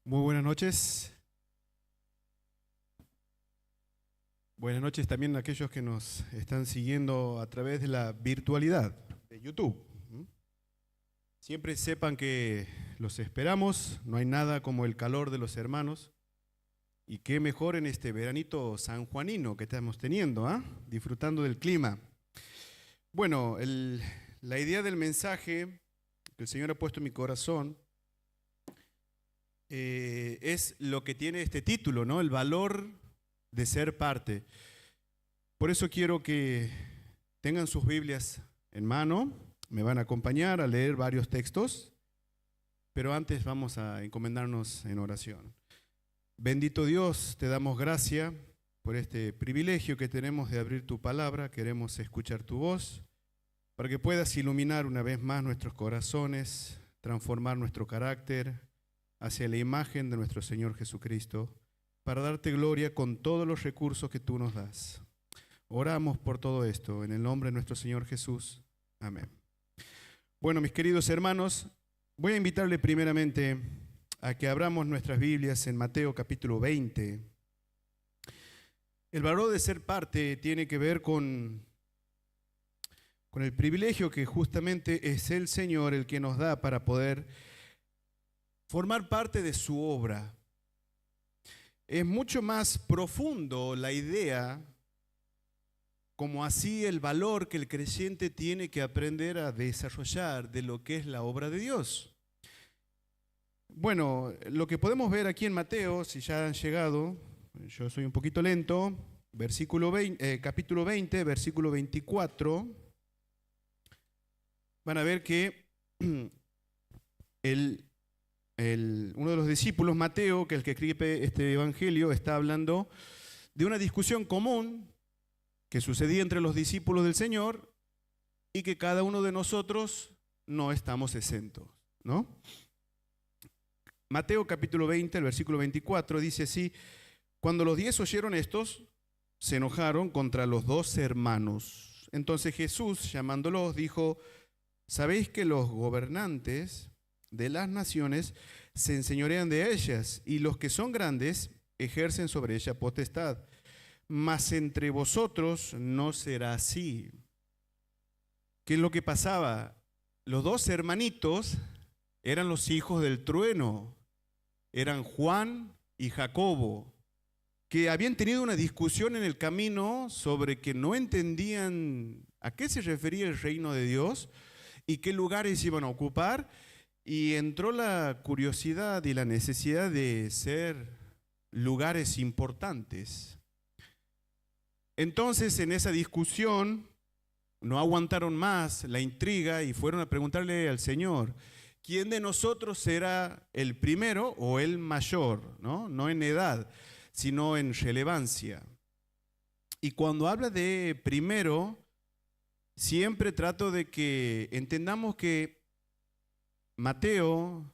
Muy buenas noches. Buenas noches también a aquellos que nos están siguiendo a través de la virtualidad de YouTube. Siempre sepan que los esperamos, no hay nada como el calor de los hermanos. Y qué mejor en este veranito sanjuanino que estamos teniendo, disfrutando del clima. Bueno, la idea del mensaje que el Señor ha puesto en mi corazón es lo que tiene este título, ¿no? El valor de ser parte. Por eso quiero que tengan sus Biblias en mano, me van a acompañar a leer varios textos, pero antes vamos a encomendarnos en oración. Bendito Dios, te damos gracias por este privilegio que tenemos de abrir tu palabra, queremos escuchar tu voz, para que puedas iluminar una vez más nuestros corazones, transformar nuestro carácter hacia la imagen de nuestro Señor Jesucristo, para darte gloria con todos los recursos que tú nos das. Oramos por todo esto, en el nombre de nuestro Señor Jesús. Amén. Bueno, mis queridos hermanos, voy a invitarle primeramente a que abramos nuestras Biblias en Mateo capítulo 20. El valor de ser parte tiene que ver con el privilegio que justamente es el Señor el que nos da para poder formar parte de su obra. Es mucho más profundo la idea, como así el valor que el creyente tiene que aprender a desarrollar de lo que es la obra de Dios. Bueno, lo que podemos ver aquí en Mateo, si ya han llegado, yo soy un poquito lento, capítulo 20, versículo 24, van a ver que uno de los discípulos, Mateo, que es el que escribe este evangelio, está hablando de una discusión común que sucedía entre los discípulos del Señor y que cada uno de nosotros no estamos exentos, ¿no? Mateo capítulo 20, el versículo 24 dice así: cuando los 10 oyeron estos, se enojaron contra los 2 hermanos. Entonces Jesús, llamándolos, dijo: ¿sabéis que los gobernantes de las naciones se enseñorean de ellas, y los que son grandes ejercen sobre ella potestad? Mas entre vosotros no será así. ¿Qué es lo que pasaba? Los 2 hermanitos eran los hijos del trueno, eran Juan y Jacobo, que habían tenido una discusión en el camino sobre que no entendían a qué se refería el reino de Dios y qué lugares iban a ocupar. Y entró la curiosidad y la necesidad de ser lugares importantes. Entonces, en esa discusión, no aguantaron más la intriga y fueron a preguntarle al Señor: ¿quién de nosotros será el primero o el mayor? No en edad, sino en relevancia. Y cuando habla de primero, siempre trato de que entendamos que Mateo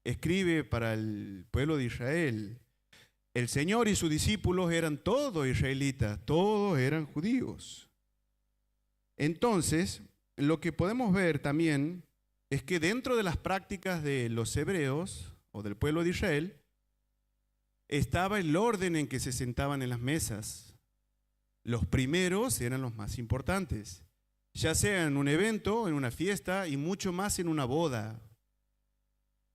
escribe para el pueblo de Israel. El Señor y sus discípulos eran todos israelitas, todos eran judíos. Entonces, lo que podemos ver también es que dentro de las prácticas de los hebreos o del pueblo de Israel, estaba el orden en que se sentaban en las mesas. Los primeros eran los más importantes, ya sea en un evento, en una fiesta y mucho más en una boda.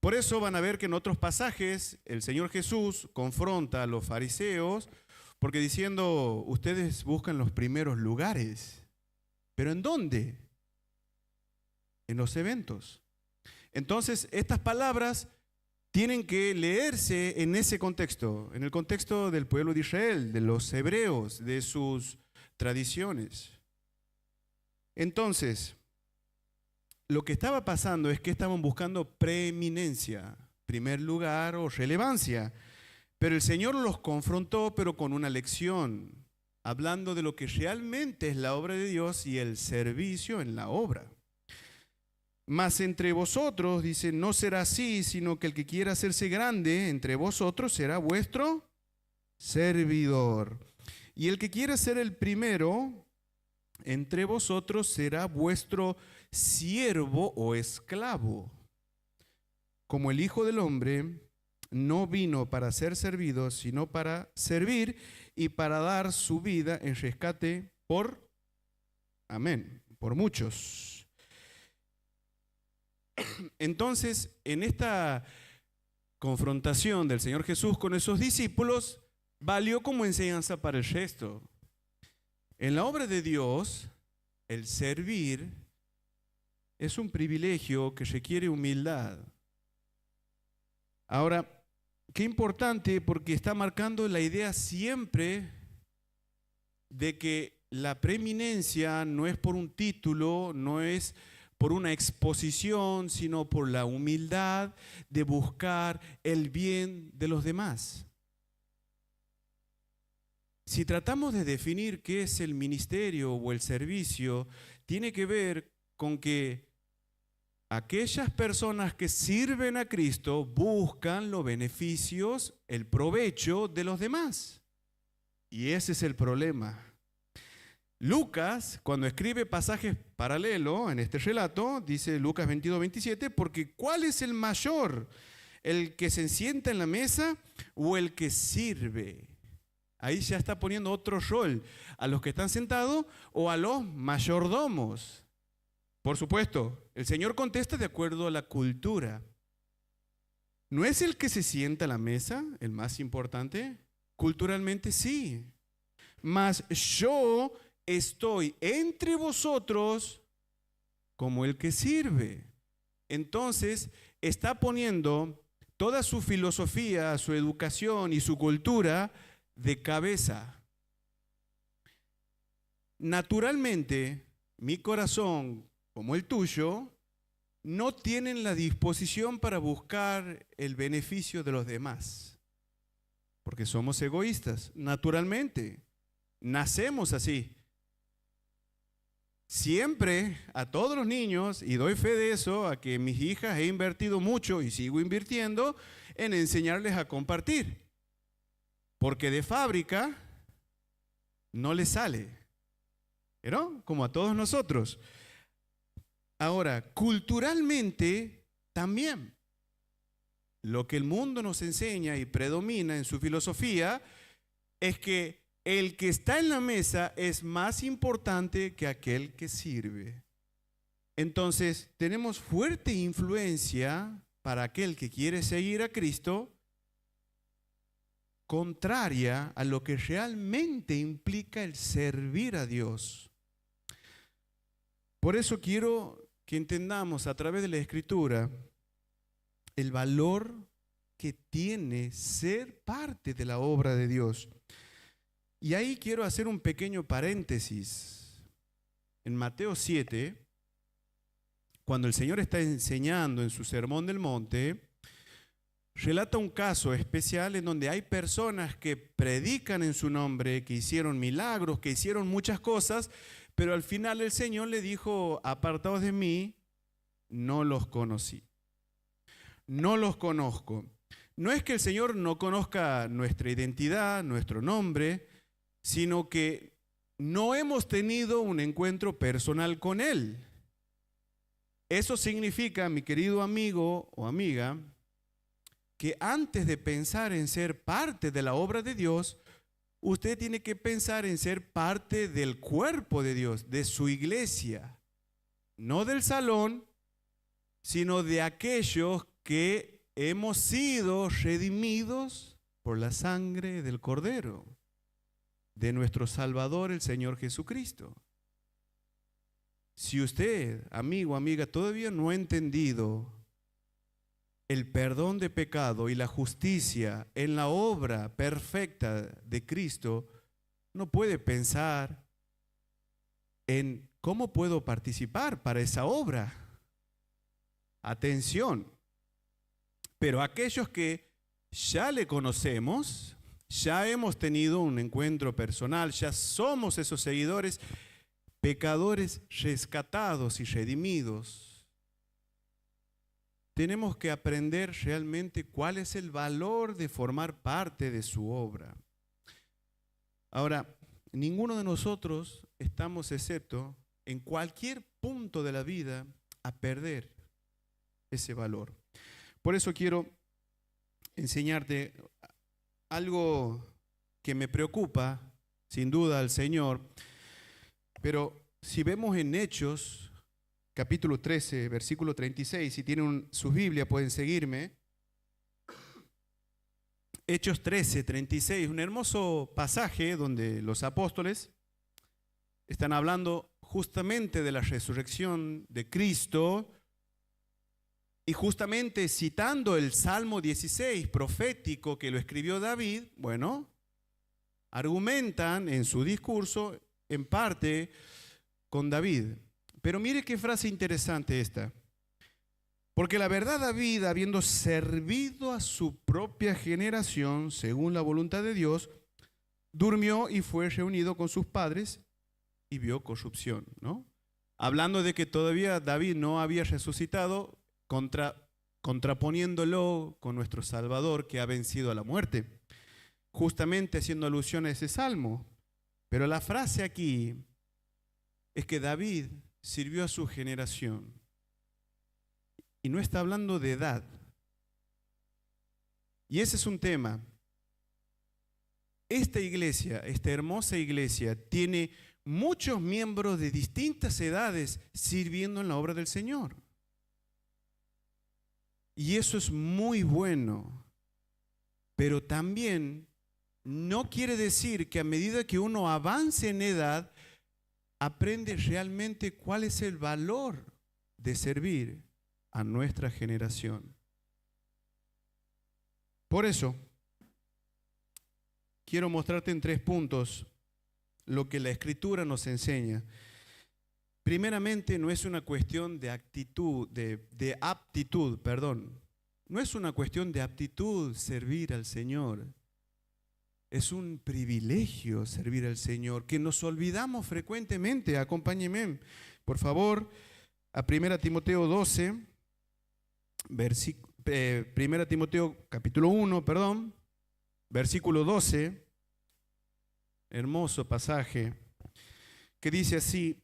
Por eso van a ver que en otros pasajes el Señor Jesús confronta a los fariseos porque diciendo: ustedes buscan los primeros lugares. ¿Pero en dónde? En los eventos. Entonces, estas palabras tienen que leerse en ese contexto, en el contexto del pueblo de Israel, de los hebreos, de sus tradiciones. Entonces, lo que estaba pasando es que estaban buscando preeminencia, primer lugar o relevancia. Pero el Señor los confrontó, pero con una lección, hablando de lo que realmente es la obra de Dios y el servicio en la obra. Mas entre vosotros, dice, no será así, sino que el que quiera hacerse grande entre vosotros será vuestro servidor. Y el que quiera ser el primero entre vosotros será vuestro siervo o esclavo. Como el Hijo del Hombre no vino para ser servido, sino para servir y para dar su vida en rescate por, amén, por muchos. Entonces, en esta confrontación del Señor Jesús con esos discípulos, valió como enseñanza para el resto. En la obra de Dios, el servir es un privilegio que requiere humildad. Ahora, qué importante, porque está marcando la idea siempre de que la preeminencia no es por un título, no es por una exposición, sino por la humildad de buscar el bien de los demás. Si tratamos de definir qué es el ministerio o el servicio, tiene que ver con que aquellas personas que sirven a Cristo buscan los beneficios, el provecho de los demás. Y ese es el problema. Lucas, cuando escribe pasajes paralelos en este relato, dice Lucas 22:27, porque ¿cuál es el mayor? ¿El que se sienta en la mesa o el que sirve? Ahí ya está poniendo otro rol, a los que están sentados o a los mayordomos. Por supuesto, el Señor contesta de acuerdo a la cultura. ¿No es el que se sienta a la mesa el más importante? Culturalmente sí. Mas yo estoy entre vosotros como el que sirve. Entonces, está poniendo toda su filosofía, su educación y su cultura de cabeza. Naturalmente, mi corazón, como el tuyo, no tienen la disposición para buscar el beneficio de los demás, porque somos egoístas, naturalmente, nacemos así. Siempre a todos los niños, y doy fe de eso, a que mis hijas he invertido mucho y sigo invirtiendo en enseñarles a compartir, porque de fábrica no les sale, ¿no? Como a todos nosotros. Ahora, culturalmente también, lo que el mundo nos enseña y predomina en su filosofía es que el que está en la mesa es más importante que aquel que sirve. Entonces, tenemos fuerte influencia para aquel que quiere seguir a Cristo, contraria a lo que realmente implica el servir a Dios. Por eso quiero que entendamos a través de la Escritura el valor que tiene ser parte de la obra de Dios. Y ahí quiero hacer un pequeño paréntesis. En Mateo 7, cuando el Señor está enseñando en su Sermón del Monte, relata un caso especial en donde hay personas que predican en su nombre, que hicieron milagros, que hicieron muchas cosas, pero al final el Señor le dijo: apartaos de mí, no los conocí. No los conozco. No es que el Señor no conozca nuestra identidad, nuestro nombre, sino que no hemos tenido un encuentro personal con Él. Eso significa, mi querido amigo o amiga, que antes de pensar en ser parte de la obra de Dios, usted tiene que pensar en ser parte del cuerpo de Dios, de su iglesia, no del salón, sino de aquellos que hemos sido redimidos por la sangre del Cordero, de nuestro Salvador, el Señor Jesucristo. Si usted, amigo, amiga, todavía no ha entendido el perdón de pecado y la justicia en la obra perfecta de Cristo, no puede pensar en cómo puedo participar para esa obra. Atención, pero aquellos que ya le conocemos, ya hemos tenido un encuentro personal, ya somos esos seguidores, pecadores rescatados y redimidos, tenemos que aprender realmente cuál es el valor de formar parte de su obra. Ahora, ninguno de nosotros estamos excepto en cualquier punto de la vida a perder ese valor. Por eso quiero enseñarte algo que me preocupa, sin duda, al Señor, pero si vemos en Hechos, capítulo 13, versículo 36, si tienen sus Biblias pueden seguirme. Hechos 13, 36, un hermoso pasaje donde los apóstoles están hablando justamente de la resurrección de Cristo y justamente citando el Salmo 16 profético que lo escribió David. Bueno, argumentan en su discurso en parte con David. Pero mire qué frase interesante esta. Porque la verdad David, habiendo servido a su propia generación, según la voluntad de Dios, durmió y fue reunido con sus padres y vio corrupción, ¿no? Hablando de que todavía David no había resucitado, contraponiéndolo con nuestro Salvador que ha vencido a la muerte, justamente haciendo alusión a ese salmo. Pero la frase aquí es que David sirvió a su generación. Y no está hablando de edad. Y ese es un tema. Esta iglesia, esta hermosa iglesia, tiene muchos miembros de distintas edades sirviendo en la obra del Señor. Y eso es muy bueno. Pero también no quiere decir que a medida que uno avance en edad, aprende realmente cuál es el valor de servir a nuestra generación. Por eso, quiero mostrarte en 3 puntos lo que la Escritura nos enseña. Primeramente, no es una cuestión de aptitud. No es una cuestión de aptitud servir al Señor. Es un privilegio servir al Señor, que nos olvidamos frecuentemente. Acompáñenme, por favor, a 1 Timoteo 12, 1 Timoteo capítulo 1, versículo 12, hermoso pasaje, que dice así: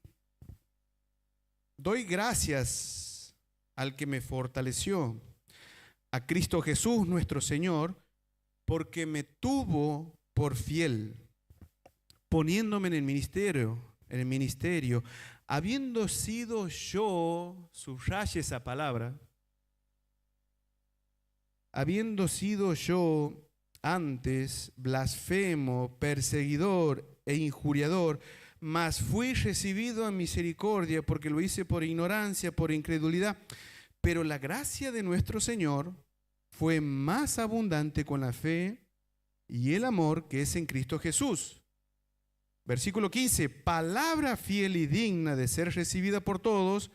doy gracias al que me fortaleció, a Cristo Jesús nuestro Señor, porque me tuvo por fiel, poniéndome en el ministerio, habiendo sido yo, subraye esa palabra, habiendo sido yo antes blasfemo, perseguidor e injuriador, mas fui recibido en misericordia, porque lo hice por ignorancia, por incredulidad. Pero la gracia de nuestro Señor fue más abundante con la fe y el amor que es en Cristo Jesús. Versículo 15, palabra fiel y digna de ser recibida por todos,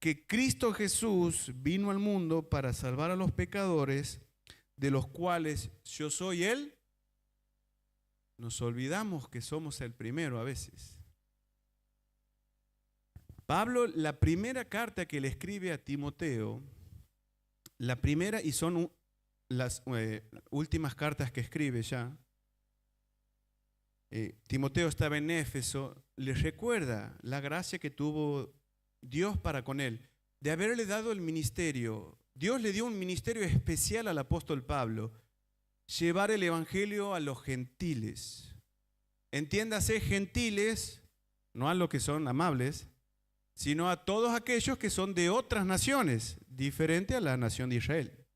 que Cristo Jesús vino al mundo para salvar a los pecadores, de los cuales yo soy Él. Nos olvidamos que somos el primero a veces. Pablo, la primera carta que le escribe a Timoteo, la primera, y son las últimas cartas que escribe ya, Timoteo estaba en Éfeso, le recuerda la gracia que tuvo Dios para con él, de haberle dado el ministerio. Dios le dio un ministerio especial al apóstol Pablo, llevar el evangelio a los gentiles. Entiéndase, gentiles, no a los que son amables, sino a todos aquellos que son de otras naciones, diferente a la nación de Israel.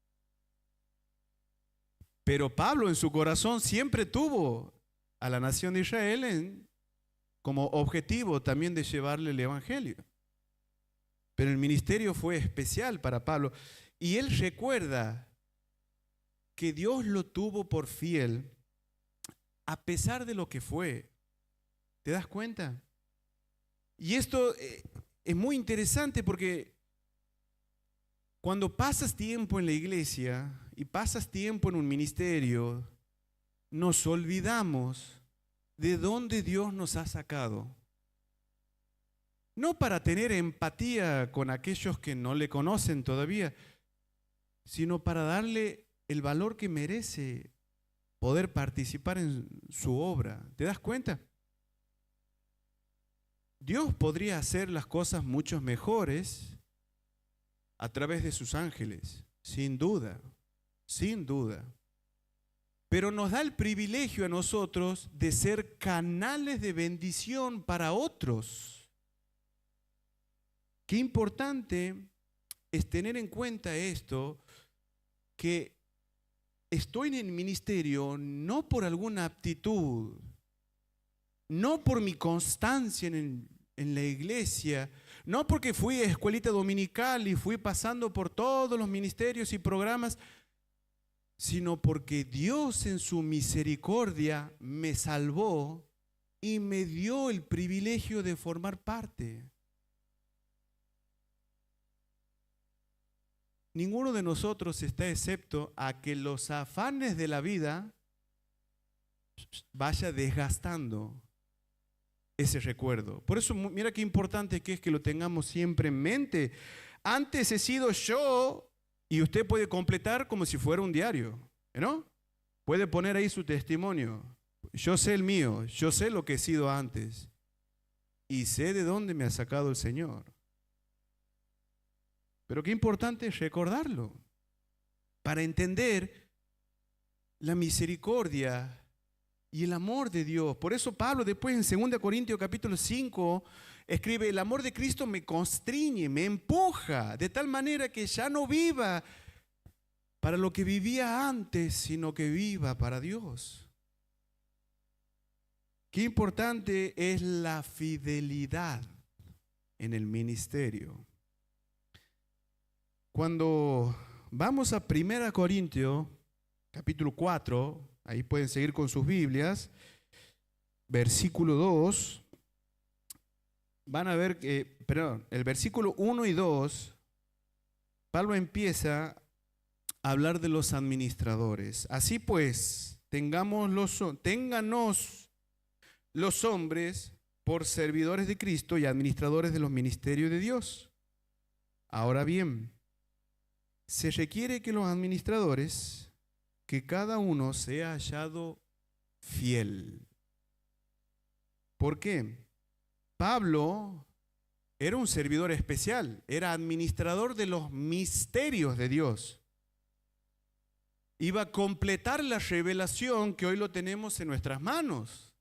Pero Pablo en su corazón siempre tuvo a la nación de Israel como objetivo también de llevarle el evangelio. Pero el ministerio fue especial para Pablo. Y él recuerda que Dios lo tuvo por fiel a pesar de lo que fue. ¿Te das cuenta? Y esto es muy interesante porque cuando pasas tiempo en la iglesia y pasas tiempo en un ministerio, nos olvidamos de dónde Dios nos ha sacado. No para tener empatía con aquellos que no le conocen todavía, sino para darle el valor que merece poder participar en su obra. ¿Te das cuenta? Dios podría hacer las cosas mucho mejores a través de sus ángeles, sin duda, sin duda. Pero nos da el privilegio a nosotros de ser canales de bendición para otros. Qué importante es tener en cuenta esto, que estoy en el ministerio no por alguna aptitud, no por mi constancia en la iglesia, no porque fui a escuelita dominical y fui pasando por todos los ministerios y programas, sino porque Dios en su misericordia me salvó y me dio el privilegio de formar parte. Ninguno de nosotros está excepto a que los afanes de la vida vaya desgastando ese recuerdo. Por eso mira qué importante que es que lo tengamos siempre en mente. Antes he sido yo, y usted puede completar como si fuera un diario, ¿no? Puede poner ahí su testimonio. Yo sé el mío, yo sé lo que he sido antes y sé de dónde me ha sacado el Señor. Pero qué importante es recordarlo para entender la misericordia y el amor de Dios. Por eso Pablo después en 2 Corintios capítulo 5 escribe: el amor de Cristo me constriñe, me empuja, de tal manera que ya no viva para lo que vivía antes, sino que viva para Dios. Qué importante es la fidelidad en el ministerio. Cuando vamos a 1 Corintios capítulo 4, ahí pueden seguir con sus Biblias, versículo 2, van a ver que, el versículo 1 y 2, Pablo empieza a hablar de los administradores. Así pues, ténganos los hombres por servidores de Cristo y administradores de los ministerios de Dios. Ahora bien, se requiere que los administradores, que cada uno sea hallado fiel. ¿Por qué? Pablo era un servidor especial, era administrador de los misterios de Dios. Iba a completar la revelación que hoy lo tenemos en nuestras manos.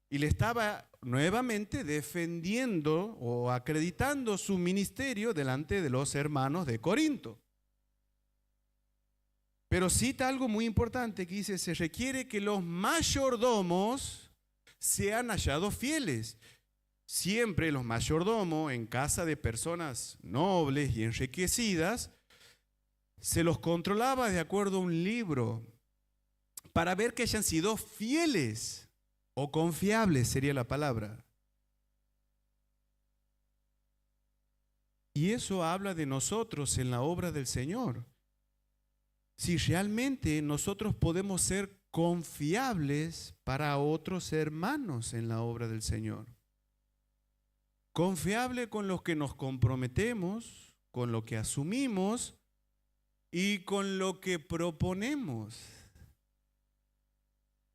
Y le estaba nuevamente defendiendo o acreditando su ministerio delante de los hermanos de Corinto. Pero cita algo muy importante que dice: se requiere que los mayordomos sean hallados fieles. Siempre los mayordomos en casa de personas nobles y enriquecidas se los controlaba de acuerdo a un libro para ver que hayan sido fieles o confiables, sería la palabra. Y eso habla de nosotros en la obra del Señor. Si realmente nosotros podemos ser confiables para otros hermanos en la obra del Señor. Confiable con los que nos comprometemos, con lo que asumimos y con lo que proponemos.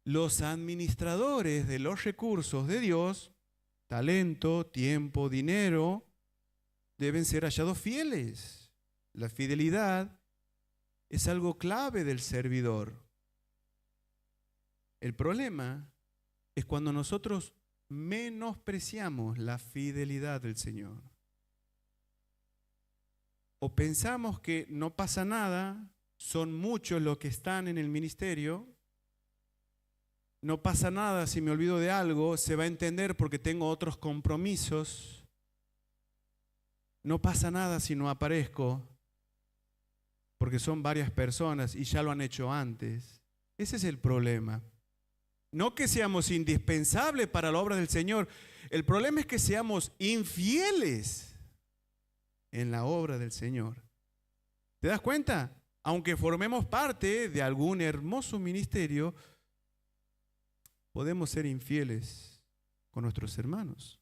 Los administradores de los recursos de Dios, talento, tiempo, dinero, deben ser hallados fieles. La fidelidad es algo clave del servidor. El problema es cuando nosotros menospreciamos la fidelidad del Señor. O pensamos que no pasa nada, son muchos los que están en el ministerio, no pasa nada si me olvido de algo, se va a entender porque tengo otros compromisos. No pasa nada si no aparezco, porque son varias personas y ya lo han hecho antes. Ese es el problema. No que seamos indispensables para la obra del Señor. El problema es que seamos infieles en la obra del Señor. ¿Te das cuenta? Aunque formemos parte de algún hermoso ministerio, podemos ser infieles con nuestros hermanos.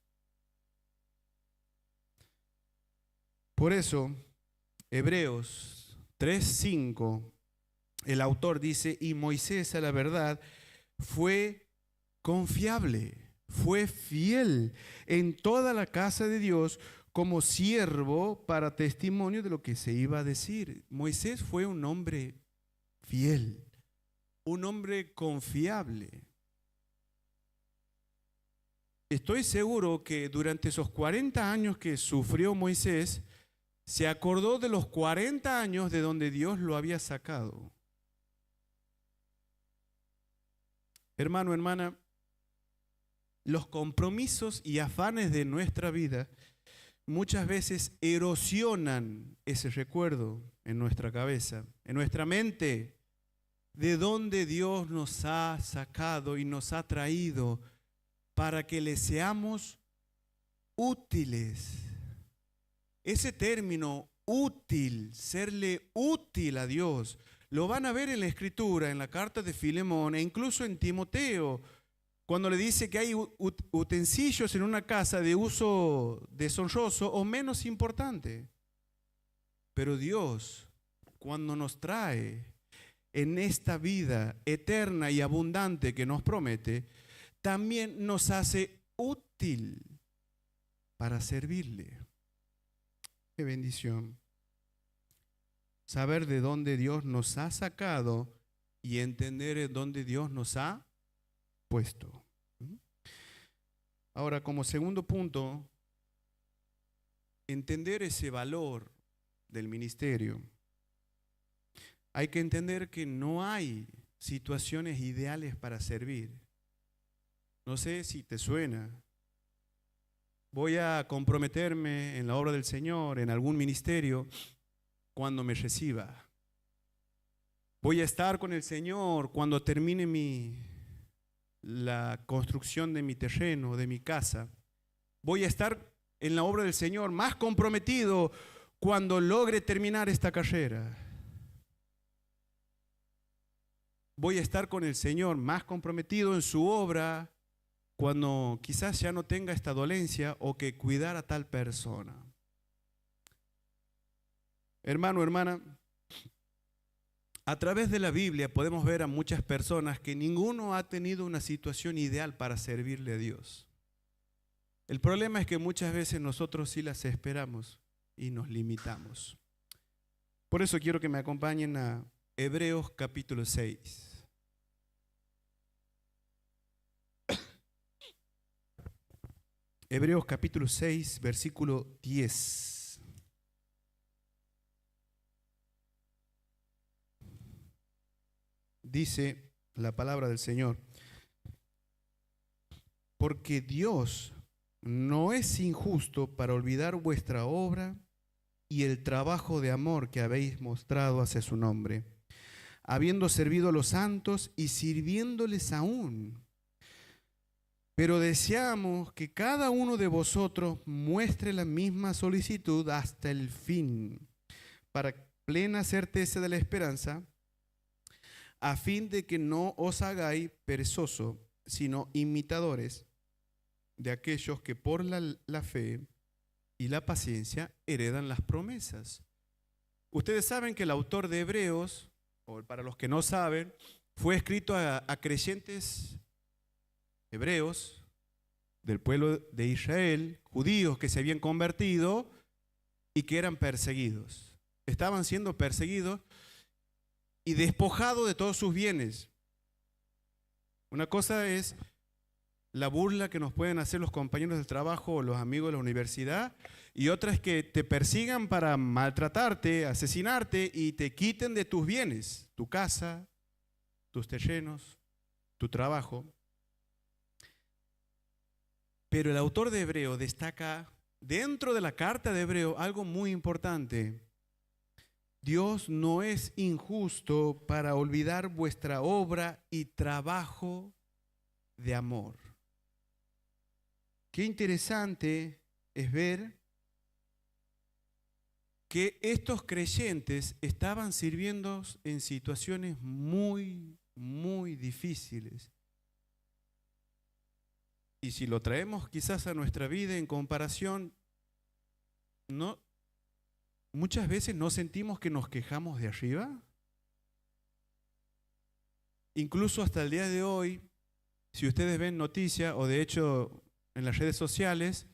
Por eso, Hebreos 3:5, el autor dice: y Moisés, a la verdad, fue confiable, fue fiel en toda la casa de Dios como siervo para testimonio de lo que se iba a decir. Moisés fue un hombre fiel, un hombre confiable. Estoy seguro que durante esos 40 años que sufrió Moisés, se acordó de los 40 años de donde Dios lo había sacado. Hermano, hermana, los compromisos y afanes de nuestra vida muchas veces erosionan ese recuerdo en nuestra cabeza, en nuestra mente, de donde Dios nos ha sacado y nos ha traído para que le seamos útiles. Ese término útil, serle útil a Dios, lo van a ver en la Escritura, en la carta de Filemón e incluso en Timoteo, cuando le dice que hay utensilios en una casa de uso deshonroso o menos importante. Pero Dios, cuando nos trae en esta vida eterna y abundante que nos promete, también nos hace útil para servirle. Qué bendición. Saber de dónde Dios nos ha sacado y entender en dónde Dios nos ha puesto. Ahora, como segundo punto, entender ese valor del ministerio. Hay que entender que no hay situaciones ideales para servir. No sé si te suena. Voy a comprometerme en la obra del Señor, en algún ministerio, cuando me reciba. Voy a estar con el Señor cuando termine la construcción de mi terreno, de mi casa. Voy a estar en la obra del Señor más comprometido cuando logre terminar esta carrera. Voy a estar con el Señor más comprometido en su obra cuando quizás ya no tenga esta dolencia o que cuidar a tal persona. Hermano, hermana, a través de la Biblia podemos ver a muchas personas que ninguno ha tenido una situación ideal para servirle a Dios. El problema es que muchas veces nosotros sí las esperamos y nos limitamos. Por eso quiero que me acompañen a Hebreos capítulo 6. Hebreos capítulo 6, versículo 10. Dice la palabra del Señor: porque Dios no es injusto para olvidar vuestra obra y el trabajo de amor que habéis mostrado hacia su nombre, habiendo servido a los santos y sirviéndoles aún. Pero deseamos que cada uno de vosotros muestre la misma solicitud hasta el fin, para plena certeza de la esperanza, a fin de que no os hagáis perezosos, sino imitadores de aquellos que por la fe y la paciencia heredan las promesas. Ustedes saben que el autor de Hebreos, o para los que no saben, fue escrito a creyentes hebreos del pueblo de Israel, judíos que se habían convertido y que eran perseguidos. Estaban siendo perseguidos y despojados de todos sus bienes. Una cosa es la burla que nos pueden hacer los compañeros del trabajo o los amigos de la universidad, y otra es que te persigan para maltratarte, asesinarte y te quiten de tus bienes, tu casa, tus terrenos, tu trabajo. Pero el autor de Hebreo destaca dentro de la carta de Hebreo algo muy importante. Dios no es injusto para olvidar vuestra obra y trabajo de amor. Qué interesante es ver que estos creyentes estaban sirviendo en situaciones muy, muy difíciles. Y si lo traemos quizás a nuestra vida en comparación, muchas veces no sentimos que nos quejamos de arriba. Incluso hasta el día de hoy, si ustedes ven noticias o de hecho en las redes sociales,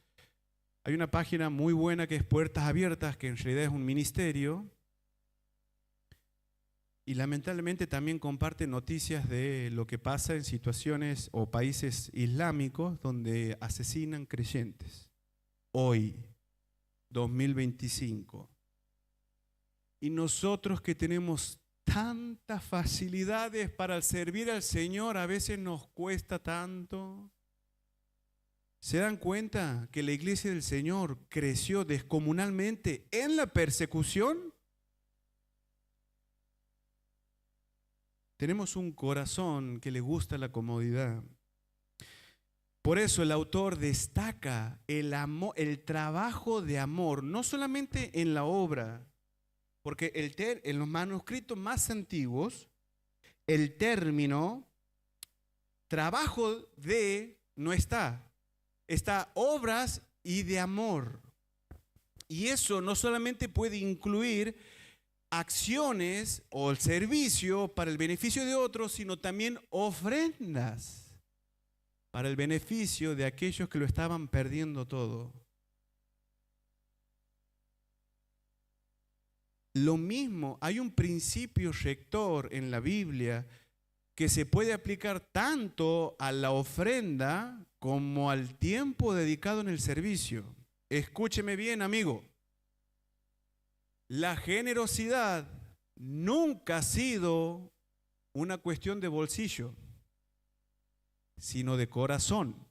Hay una página muy buena que es Puertas Abiertas, que en realidad es un ministerio, y lamentablemente también comparte noticias de lo que pasa en situaciones o países islámicos donde asesinan creyentes. Hoy, 2025. Y nosotros que tenemos tantas facilidades para servir al Señor, a veces nos cuesta tanto. ¿Se dan cuenta que la iglesia del Señor creció descomunalmente en la persecución? Tenemos un corazón que le gusta la comodidad. Por eso el autor destaca el amor, el trabajo de amor, no solamente en la obra, porque en los manuscritos más antiguos, el término trabajo de no está. Está obras y de amor. Y eso no solamente puede incluir acciones o el servicio para el beneficio de otros, sino también ofrendas para el beneficio de aquellos que lo estaban perdiendo todo. Lo mismo, hay un principio rector en la Biblia que se puede aplicar tanto a la ofrenda como al tiempo dedicado en el servicio. Escúcheme bien, amigo. La generosidad nunca ha sido una cuestión de bolsillo, sino de corazón.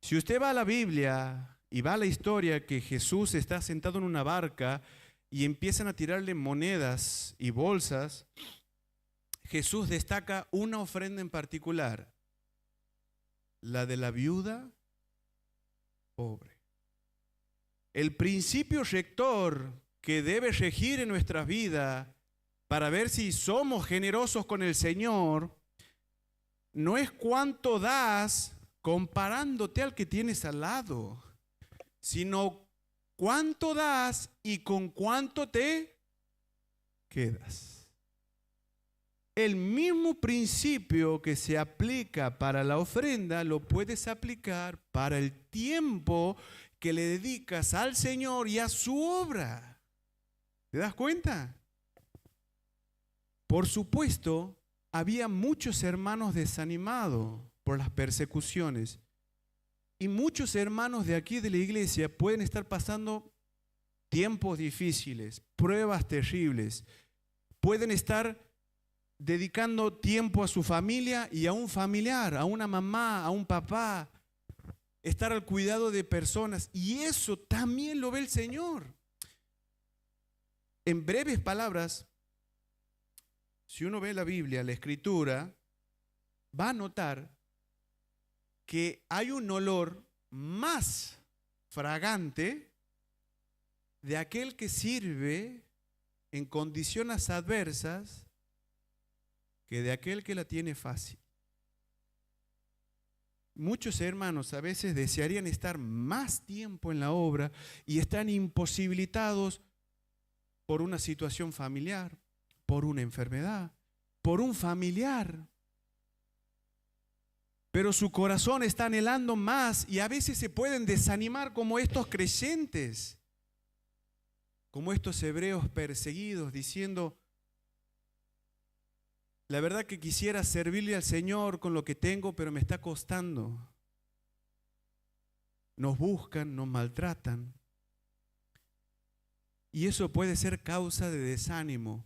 Si usted va a la Biblia y va a la historia que Jesús está sentado en una barca y empiezan a tirarle monedas y bolsas, Jesús destaca una ofrenda en particular, la de la viuda pobre. El principio rector que debe regir en nuestra vida para ver si somos generosos con el Señor no es cuánto das comparándote al que tienes al lado, sino cuánto das y con cuánto te quedas. El mismo principio que se aplica para la ofrenda lo puedes aplicar para el tiempo que le dedicas al Señor y a su obra. ¿Te das cuenta? Por supuesto, había muchos hermanos desanimados por las persecuciones y muchos hermanos de aquí de la iglesia pueden estar pasando tiempos difíciles, pruebas terribles, pueden estar dedicando tiempo a su familia y a un familiar, a una mamá, a un papá, estar al cuidado de personas, y eso también lo ve el Señor. En breves palabras, si uno ve la Biblia, la Escritura, va a notar que hay un olor más fragante de aquel que sirve en condiciones adversas que de aquel que la tiene fácil. Muchos hermanos a veces desearían estar más tiempo en la obra y están imposibilitados por una situación familiar, por una enfermedad, por un familiar. Pero su corazón está anhelando más y a veces se pueden desanimar como estos creyentes, como estos hebreos perseguidos, diciendo: la verdad que quisiera servirle al Señor con lo que tengo, pero me está costando. Nos buscan, nos maltratan. Y eso puede ser causa de desánimo.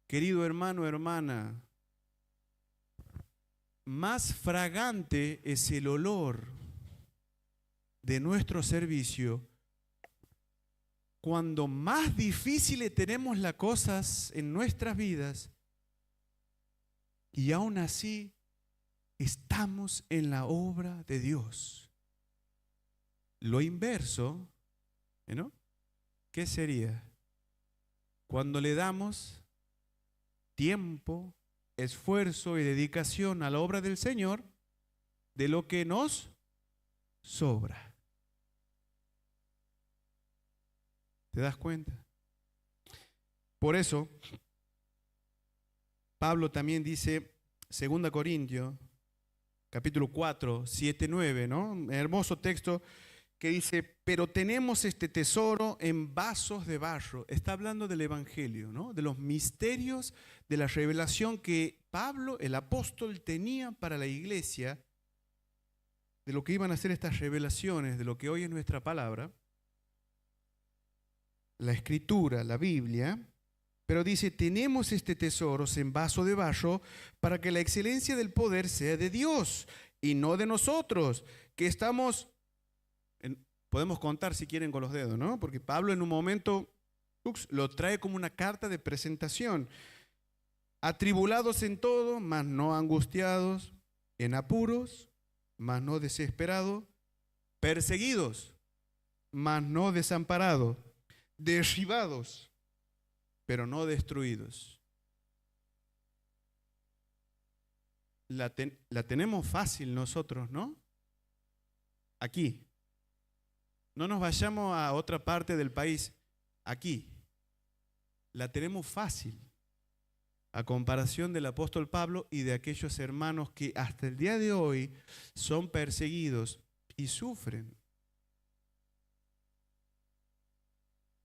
Querido hermano, hermana, más fragante es el olor de nuestro servicio cuando más difíciles tenemos las cosas en nuestras vidas y aún así estamos en la obra de Dios. Lo inverso, ¿no? ¿Qué sería? Cuando le damos tiempo, esfuerzo y dedicación a la obra del Señor de lo que nos sobra. ¿Te das cuenta? Por eso, Pablo también dice, 2 Corintios, capítulo 4, 7, 9, ¿no? Un hermoso texto que dice, pero tenemos este tesoro en vasos de barro. Está hablando del Evangelio, ¿no? De los misterios de la revelación que Pablo, el apóstol, tenía para la iglesia, de lo que iban a ser estas revelaciones, de lo que hoy es nuestra palabra, la Escritura, la Biblia. Pero dice, tenemos este tesoro en vaso de barro para que la excelencia del poder sea de Dios y no de nosotros, que estamos... Podemos contar si quieren con los dedos, ¿no? Porque Pablo en un momento lo trae como una carta de presentación. Atribulados en todo, mas no angustiados, en apuros, mas no desesperados, perseguidos, mas no desamparados, derribados, pero no destruidos. La tenemos fácil nosotros, ¿no? Aquí. No nos vayamos a otra parte del país, aquí. La tenemos fácil, a comparación del apóstol Pablo y de aquellos hermanos que hasta el día de hoy son perseguidos y sufren.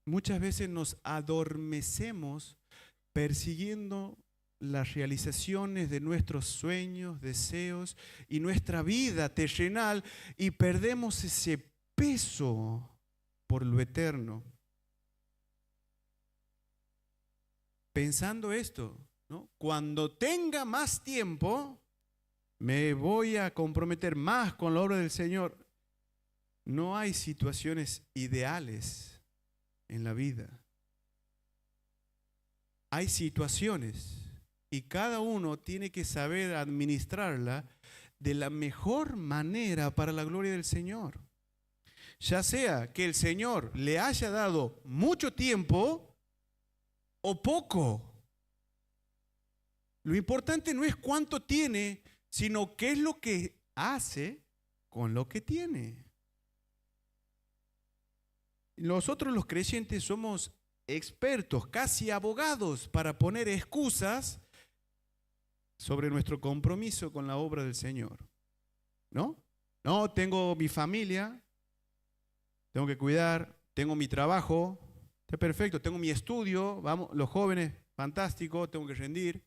Muchas veces nos adormecemos persiguiendo las realizaciones de nuestros sueños, deseos y nuestra vida terrenal y perdemos ese peso por lo eterno. Pensando esto, ¿no? Cuando tenga más tiempo, me voy a comprometer más con la obra del Señor. No hay situaciones ideales en la vida. Hay situaciones y cada uno tiene que saber administrarla de la mejor manera para la gloria del Señor. Ya sea que el Señor le haya dado mucho tiempo o poco. Lo importante no es cuánto tiene, sino qué es lo que hace con lo que tiene. Nosotros los creyentes somos expertos, casi abogados, para poner excusas sobre nuestro compromiso con la obra del Señor. ¿No? No, tengo mi familia, tengo que cuidar, tengo mi trabajo, está perfecto, tengo mi estudio, vamos, los jóvenes, fantástico, tengo que rendir.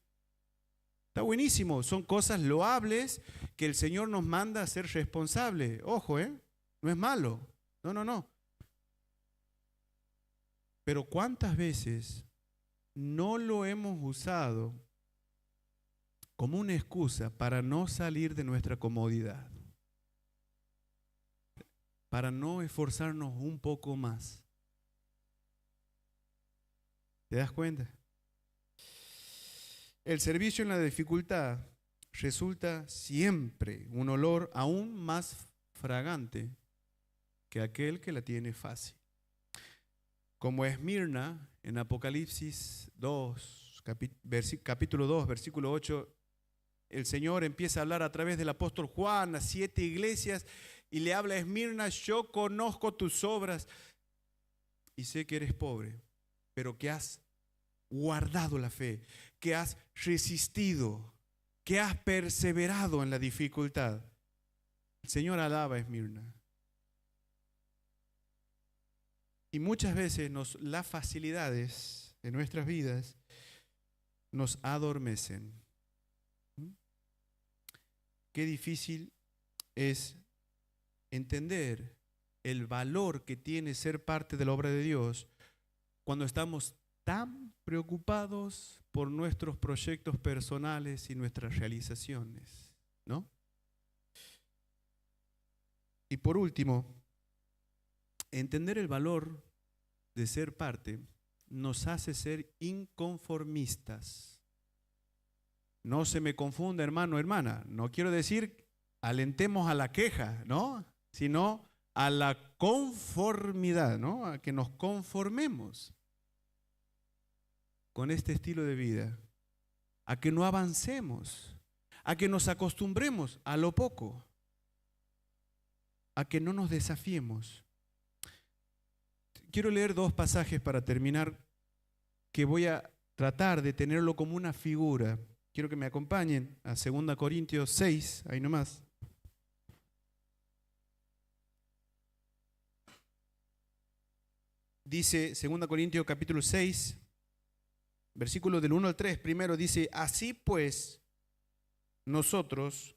Está buenísimo, son cosas loables que el Señor nos manda a ser responsables. Ojo, no es malo, no. Pero ¿cuántas veces no lo hemos usado como una excusa para no salir de nuestra comodidad? Para no esforzarnos un poco más. ¿Te das cuenta? El servicio en la dificultad resulta siempre un olor aún más fragante que aquel que la tiene fácil. Como Esmirna, en Apocalipsis 2, capítulo 2, versículo 8, el Señor empieza a hablar a través del apóstol Juan a 7 iglesias y le habla a Esmirna: yo conozco tus obras y sé que eres pobre, pero que has guardado la fe, que has resistido, que has perseverado en la dificultad. El Señor alaba a Esmirna. Y muchas veces las facilidades de nuestras vidas nos adormecen. Qué difícil es entender el valor que tiene ser parte de la obra de Dios cuando estamos tan preocupados por nuestros proyectos personales y nuestras realizaciones, ¿no? Y por último, entender el valor de ser parte nos hace ser inconformistas. No se me confunda, hermano, hermana. No quiero decir alentemos a la queja, ¿no? Sino a la conformidad, ¿no? A que nos conformemos con este estilo de vida, a que no avancemos, a que nos acostumbremos a lo poco, a que no nos desafiemos. Quiero leer 2 pasajes para terminar, que voy a tratar de tenerlo como una figura. Quiero que me acompañen a 2 Corintios 6, ahí nomás. dice 2 Corintios capítulo 6, versículos del 1 al 3, primero dice, así pues, nosotros,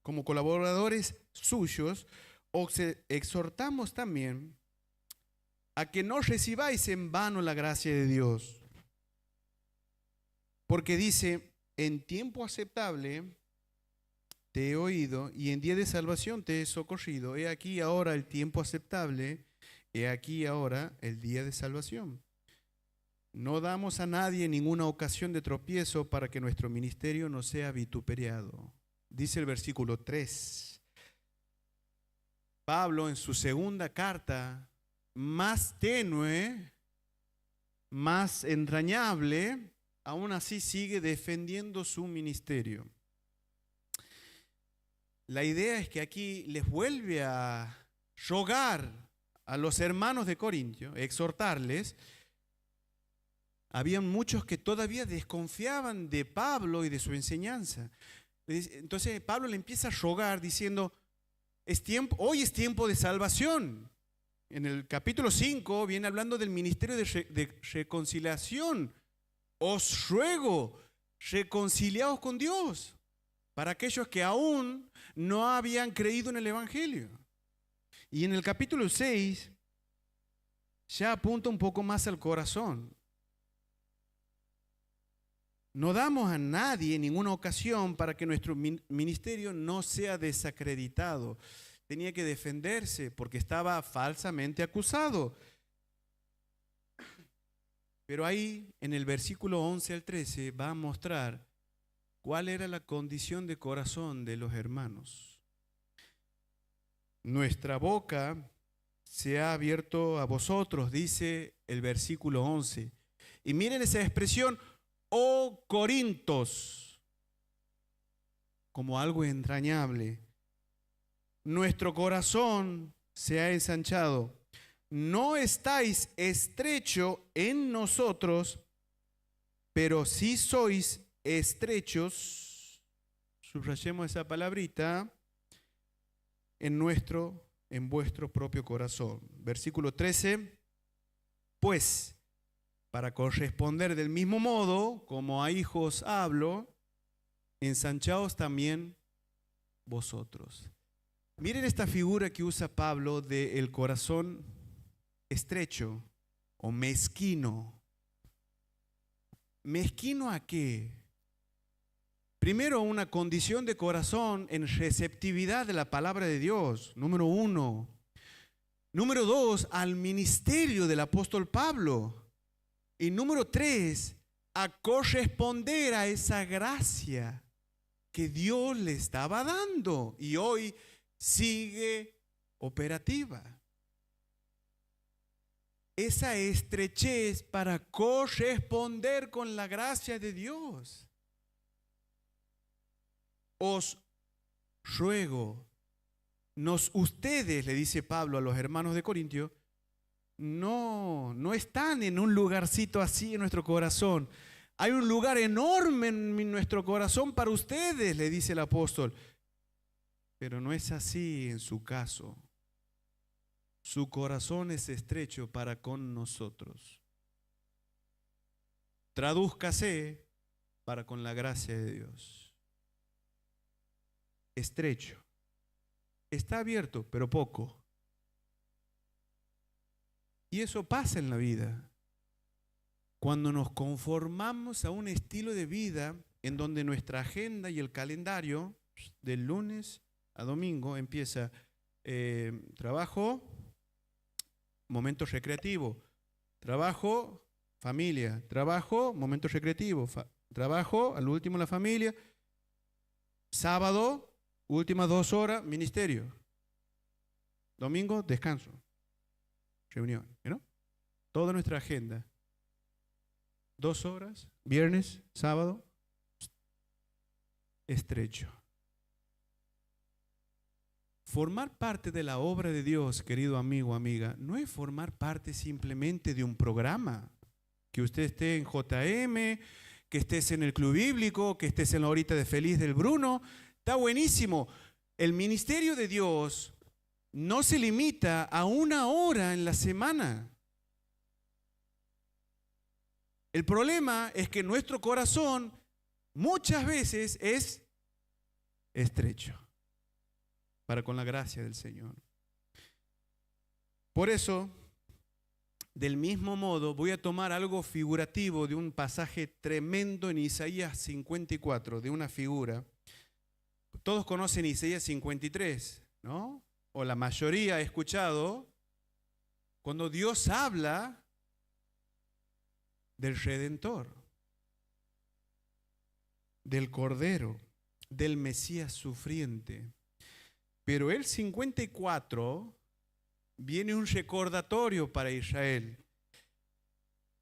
como colaboradores suyos, os exhortamos también a que no recibáis en vano la gracia de Dios. Porque dice, en tiempo aceptable te he oído y en día de salvación te he socorrido. He aquí ahora el tiempo aceptable, he aquí ahora el día de salvación. No damos a nadie ninguna ocasión de tropiezo para que nuestro ministerio no sea vituperiado. Dice el versículo 3. Pablo en su segunda carta, más tenue, más entrañable, aún así sigue defendiendo su ministerio. La idea es que aquí les vuelve a rogar a los hermanos de Corintio, exhortarles. Habían muchos que todavía desconfiaban de Pablo y de su enseñanza. Entonces Pablo le empieza a rogar diciendo, hoy es tiempo de salvación. En el capítulo 5 viene hablando del ministerio de reconciliación. Os ruego, reconciliaos con Dios, para aquellos que aún no habían creído en el Evangelio. Y en el capítulo 6 ya apunta un poco más al corazón. No damos a nadie ninguna ocasión para que nuestro ministerio no sea desacreditado. Tenía que defenderse porque estaba falsamente acusado. Pero ahí en el versículo 11 al 13 va a mostrar cuál era la condición de corazón de los hermanos. Nuestra boca se ha abierto a vosotros, dice el versículo 11. Y miren esa expresión, oh Corintos, como algo entrañable. Nuestro corazón se ha ensanchado. No estáis estrecho en nosotros, pero sí sois estrechos, subrayemos esa palabrita, en vuestro propio corazón. Versículo 13, pues, para corresponder del mismo modo, como a hijos hablo, ensanchaos también vosotros. Miren esta figura que usa Pablo del corazón estrecho o mezquino. ¿Mezquino a qué? Primero, una condición de corazón en receptividad de la palabra de Dios, número 1. Número 2, al ministerio del apóstol Pablo. Y número 3, a corresponder a esa gracia que Dios le estaba dando y hoy sigue operativa. Esa estrechez para corresponder con la gracia de Dios. Os ruego, ustedes, le dice Pablo a los hermanos de Corintio, no están en un lugarcito así en nuestro corazón. Hay un lugar enorme en nuestro corazón para ustedes, le dice el apóstol. Pero no es así en su caso. Su corazón es estrecho para con nosotros. Tradúzcase para con la gracia de Dios. Estrecho. Está abierto, pero poco. Y eso pasa en la vida. Cuando nos conformamos a un estilo de vida en donde nuestra agenda y el calendario del lunes a domingo empieza trabajo, momento recreativo, trabajo, familia, trabajo, momento recreativo, trabajo, al último la familia, sábado, últimas 2 horas, ministerio, domingo, descanso, reunión, ¿no? Toda nuestra agenda, 2 horas, viernes, sábado, estrecho. Formar parte de la obra de Dios, querido amigo, amiga, no es formar parte simplemente de un programa. Que usted esté en JM, que estés en el Club Bíblico, que estés en la horita de Feliz del Bruno. Está buenísimo. El ministerio de Dios no se limita a 1 hora en la semana. El problema es que nuestro corazón muchas veces es estrecho para con la gracia del Señor. Por eso, del mismo modo, voy a tomar algo figurativo de un pasaje tremendo en Isaías 54, de una figura. Todos conocen Isaías 53, ¿no? O la mayoría ha escuchado cuando Dios habla del Redentor, del Cordero, del Mesías sufriente. Pero el 54 viene un recordatorio para Israel.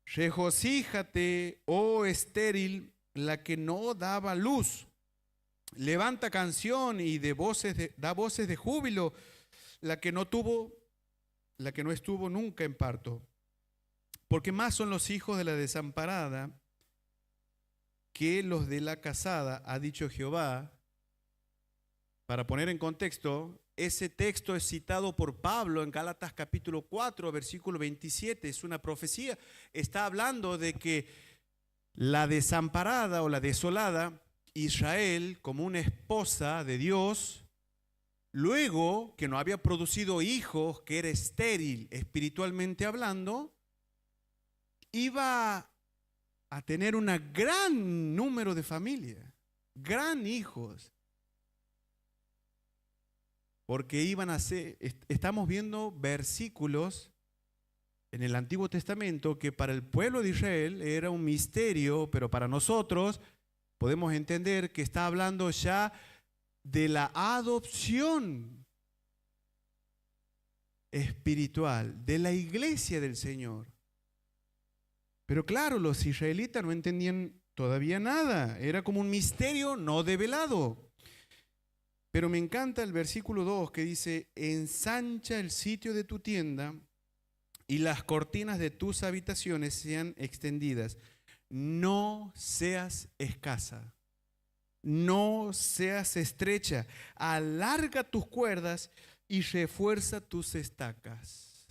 Regocíjate, oh estéril, la que no daba luz. Levanta canción y da voces de júbilo, la que no estuvo nunca en parto. Porque más son los hijos de la desamparada que los de la casada, ha dicho Jehová. Para poner en contexto, ese texto es citado por Pablo en Gálatas capítulo 4, versículo 27. Es una profecía. Está hablando de que la desamparada o la desolada, Israel, como una esposa de Dios, luego que no había producido hijos, que era estéril espiritualmente hablando, iba a tener un gran número de familias, gran hijos. Porque iban a ser, estamos viendo versículos en el Antiguo Testamento que para el pueblo de Israel era un misterio, pero para nosotros podemos entender que está hablando ya de la adopción espiritual, de la iglesia del Señor. Pero claro, los israelitas no entendían todavía nada, era como un misterio no develado. Pero me encanta el versículo 2 que dice: ensancha el sitio de tu tienda y las cortinas de tus habitaciones sean extendidas. No seas escasa, no seas estrecha. Alarga tus cuerdas y refuerza tus estacas.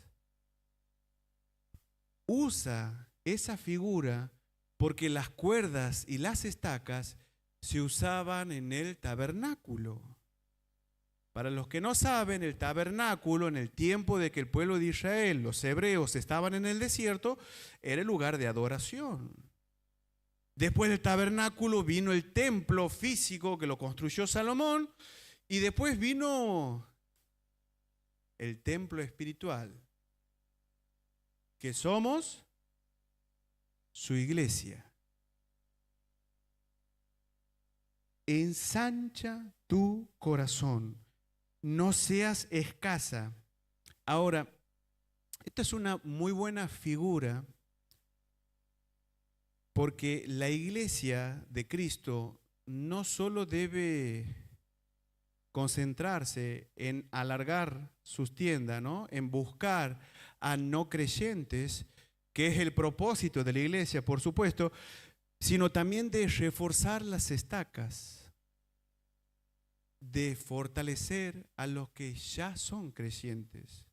Usa esa figura porque las cuerdas y las estacas se usaban en el tabernáculo. Para los que no saben, el tabernáculo en el tiempo de que el pueblo de Israel, los hebreos, estaban en el desierto, era el lugar de adoración. Después del tabernáculo vino el templo físico que lo construyó Salomón y después vino el templo espiritual, que somos su iglesia. Ensancha tu corazón. No seas escasa. Ahora, esta es una muy buena figura porque la iglesia de Cristo no solo debe concentrarse en alargar sus tiendas, ¿no? En buscar a no creyentes, que es el propósito de la iglesia, por supuesto, sino también de reforzar las estacas, de fortalecer a los que ya son creyentes.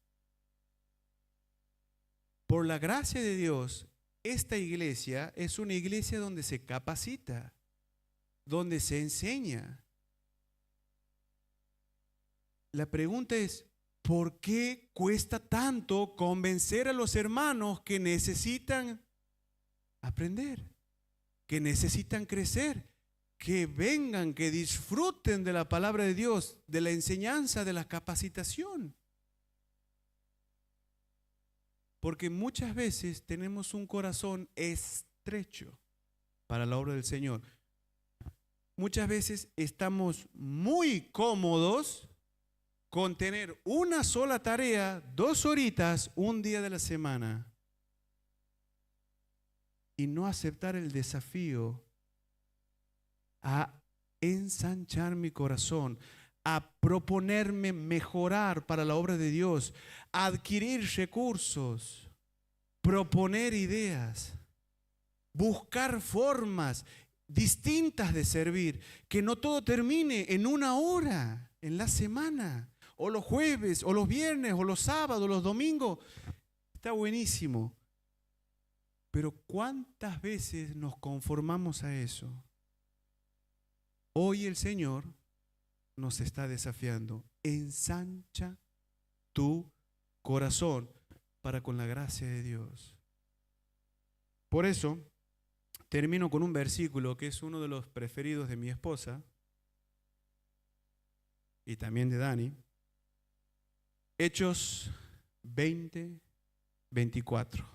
Por la gracia de Dios, esta iglesia es una iglesia donde se capacita, donde se enseña. La pregunta es, ¿por qué cuesta tanto convencer a los hermanos que necesitan aprender, que necesitan crecer, que vengan, que disfruten de la palabra de Dios, de la enseñanza, de la capacitación? Porque muchas veces tenemos un corazón estrecho para la obra del Señor. Muchas veces estamos muy cómodos con tener una sola tarea, 2 horitas, un día de la semana, y no aceptar el desafío a ensanchar mi corazón, a proponerme mejorar para la obra de Dios, a adquirir recursos, proponer ideas, buscar formas distintas de servir, que no todo termine en 1 hora en la semana, o los jueves, o los viernes, o los sábados, o los domingos. Está buenísimo. Pero ¿cuántas veces nos conformamos a eso? Hoy el Señor nos está desafiando. Ensancha tu corazón para con la gracia de Dios. Por eso, termino con un versículo que es uno de los preferidos de mi esposa y también de Dani. Hechos 20, 24.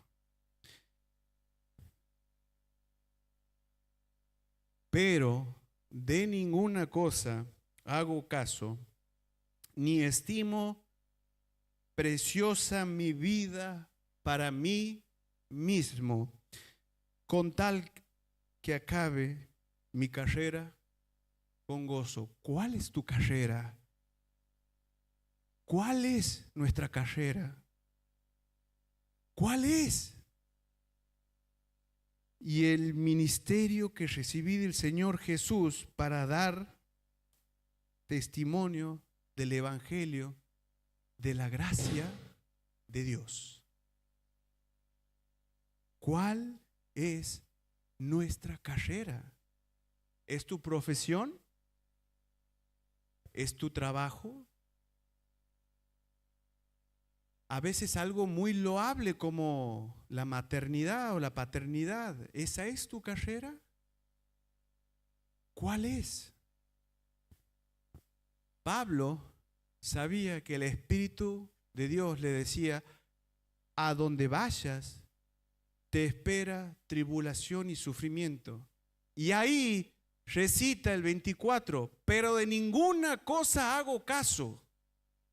Pero de ninguna cosa hago caso, ni estimo preciosa mi vida para mí mismo, con tal que acabe mi carrera con gozo. ¿Cuál es tu carrera? ¿Cuál es nuestra carrera? ¿Cuál es? Y el ministerio que recibí del Señor Jesús para dar testimonio del Evangelio, de la gracia de Dios. ¿Cuál es nuestra carrera? ¿Es tu profesión? ¿Es tu trabajo? A veces algo muy loable como la maternidad o la paternidad. ¿Esa es tu carrera? ¿Cuál es? Pablo sabía que el Espíritu de Dios le decía, a donde vayas te espera tribulación y sufrimiento. Y ahí recita el 24, pero de ninguna cosa hago caso.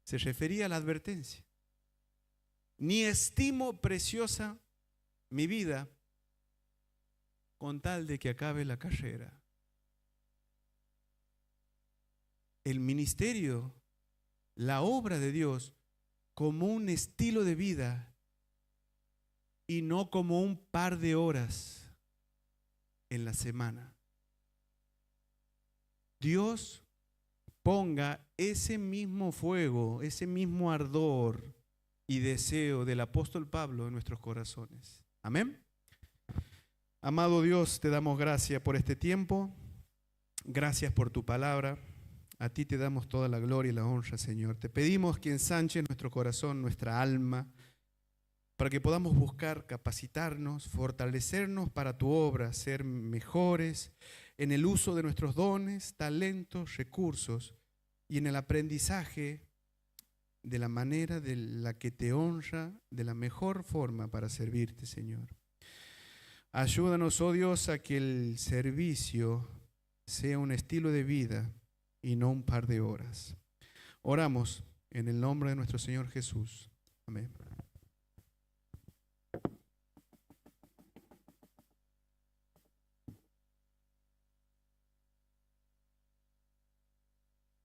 Se refería a la advertencia. Ni estimo preciosa mi vida con tal de que acabe la carrera. El ministerio, la obra de Dios, como un estilo de vida y no como un par de horas en la semana. Dios ponga ese mismo fuego, ese mismo ardor y deseo del apóstol Pablo en nuestros corazones. Amén. Amado Dios, te damos gracias por este tiempo. Gracias por tu palabra. A ti te damos toda la gloria y la honra, Señor. Te pedimos que ensanches nuestro corazón, nuestra alma, para que podamos buscar capacitarnos, fortalecernos para tu obra, ser mejores en el uso de nuestros dones, talentos, recursos y en el aprendizaje de la manera de la que te honra, de la mejor forma para servirte, Señor. Ayúdanos, oh Dios, a que el servicio sea un estilo de vida y no un par de horas. Oramos en el nombre de nuestro Señor Jesús. Amén.